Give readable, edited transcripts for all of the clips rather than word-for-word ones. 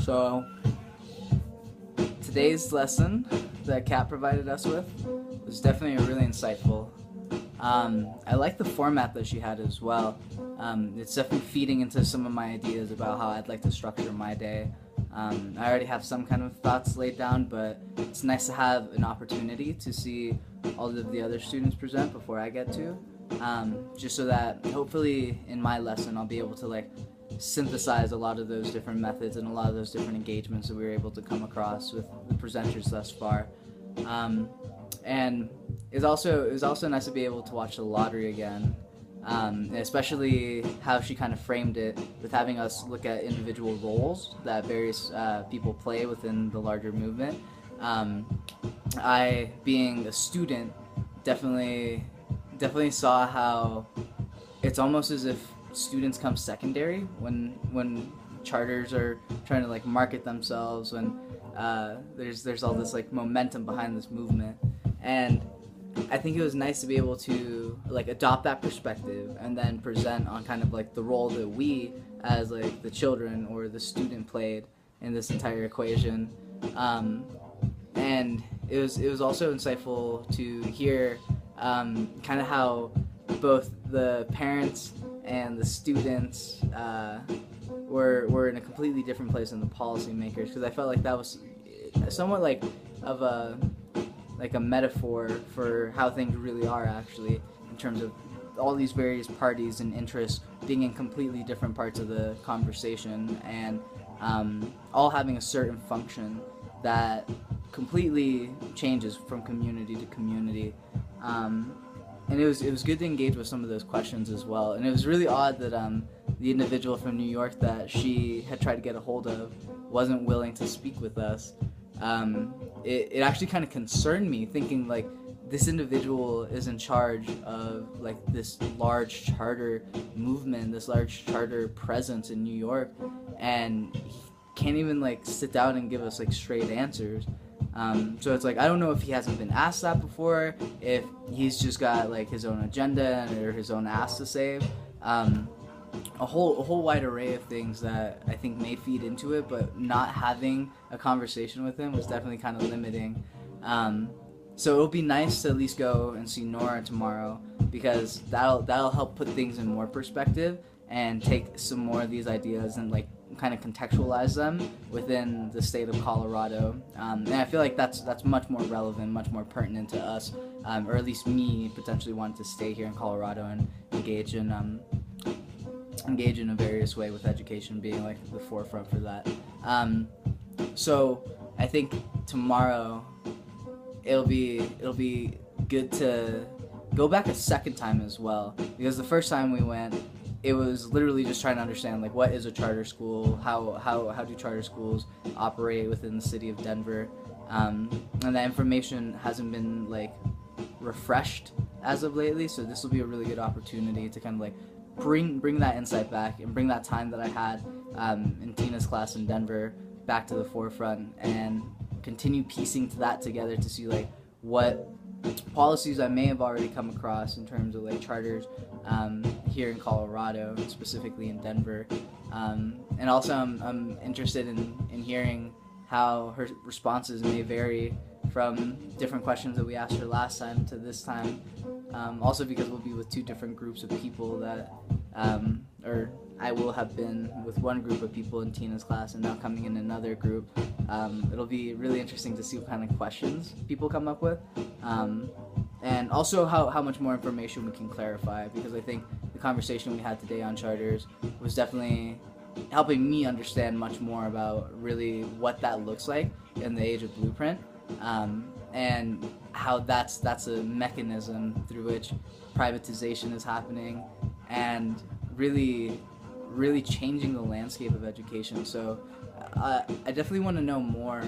So today's lesson that Kat provided us with was definitely really insightful. I like the format that she had as well. It's definitely feeding into some of my ideas about how I'd like to structure my day. I already have some kind of thoughts laid down, but it's nice to have an opportunity to see all of the other students present before I get to. Just so that hopefully in my lesson I'll be able to synthesize a lot of those different methods and a lot of those different engagements that we were able to come across with the presenters thus far. And it was also nice to be able to watch the lottery again, especially how she kind of framed it with having us look at individual roles that various people play within the larger movement. I, being a student, definitely saw how it's almost as if students come secondary when charters are trying to market themselves, when there's all this momentum behind this movement. And I think it was nice to be able to adopt that perspective and then present on kind of the role that we as the children or the student played in this entire equation. And it was also insightful to hear kind of how both the parents and the students were in a completely different place than the policymakers, because I felt like that was somewhat of a metaphor for how things really are actually, in terms of all these various parties and interests being in completely different parts of the conversation, and all having a certain function that completely changes from community to community. And it was good to engage with some of those questions as well. And it was really odd that the individual from New York that she had tried to get a hold of wasn't willing to speak with us. It actually kind of concerned me, thinking this individual is in charge of this large charter movement, this large charter presence in New York, and he can't even sit down and give us straight answers. So it's I don't know if he hasn't been asked that before, if he's just got his own agenda or his own ass to save. A whole wide array of things that I think may feed into it, but not having a conversation with him was definitely kind of limiting. So it'll be nice to at least go and see Nora tomorrow, because that'll help put things in more perspective and take some more of these ideas and kind of contextualize them within the state of Colorado. And I feel like that's much more relevant, much more pertinent to us, or at least me potentially wanting to stay here in Colorado and engage in a various way, with education being the forefront for that. So I think tomorrow it'll be good to go back a second time as well, because the first time we went, it was literally just trying to understand what is a charter school, how do charter schools operate within the city of Denver, and that information hasn't been refreshed as of lately. So this will be a really good opportunity to kind of bring that insight back and bring that time that I had in Tina's class in Denver back to the forefront, and continue piecing that together to see what policies I may have already come across in terms of charters here in Colorado, specifically in Denver. And also I'm interested in hearing how her responses may vary from different questions that we asked her last time to this time. Also because we'll be with two different groups of people that, or I will have been with one group of people in Tina's class and now coming in another group. It'll be really interesting to see what kind of questions people come up with. And also how much more information we can clarify, because I think the conversation we had today on charters was definitely helping me understand much more about really what that looks like in the age of Blueprint, and how that's a mechanism through which privatization is happening and really changing the landscape of education. So I definitely want to know more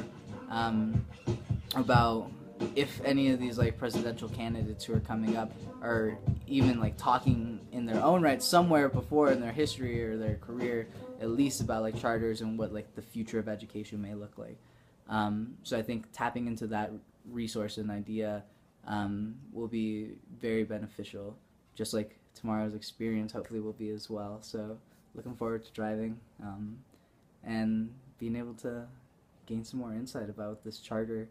about if any of these presidential candidates who are coming up are even talking in their own right somewhere before in their history or their career, at least about charters and what the future of education may look like. So I think tapping into that resource and idea will be very beneficial, just like tomorrow's experience hopefully will be as well. So looking forward to driving and being able to gain some more insight about what this charter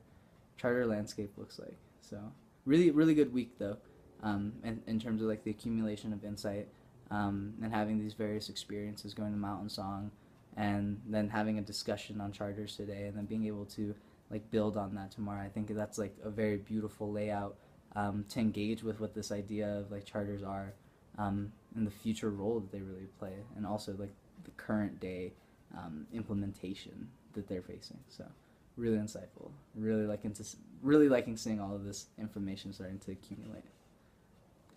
landscape looks like. So really good week though, in terms of like the accumulation of insight, and having these various experiences, going to Mountain Song, and then having a discussion on charters today, and then being able to like build on that tomorrow. I think that's like a very beautiful layout, to engage with what this idea of like charters are, and the future role that they really play, and also like the current day implementation that they're facing. So really insightful. Really liking seeing all of this information starting to accumulate.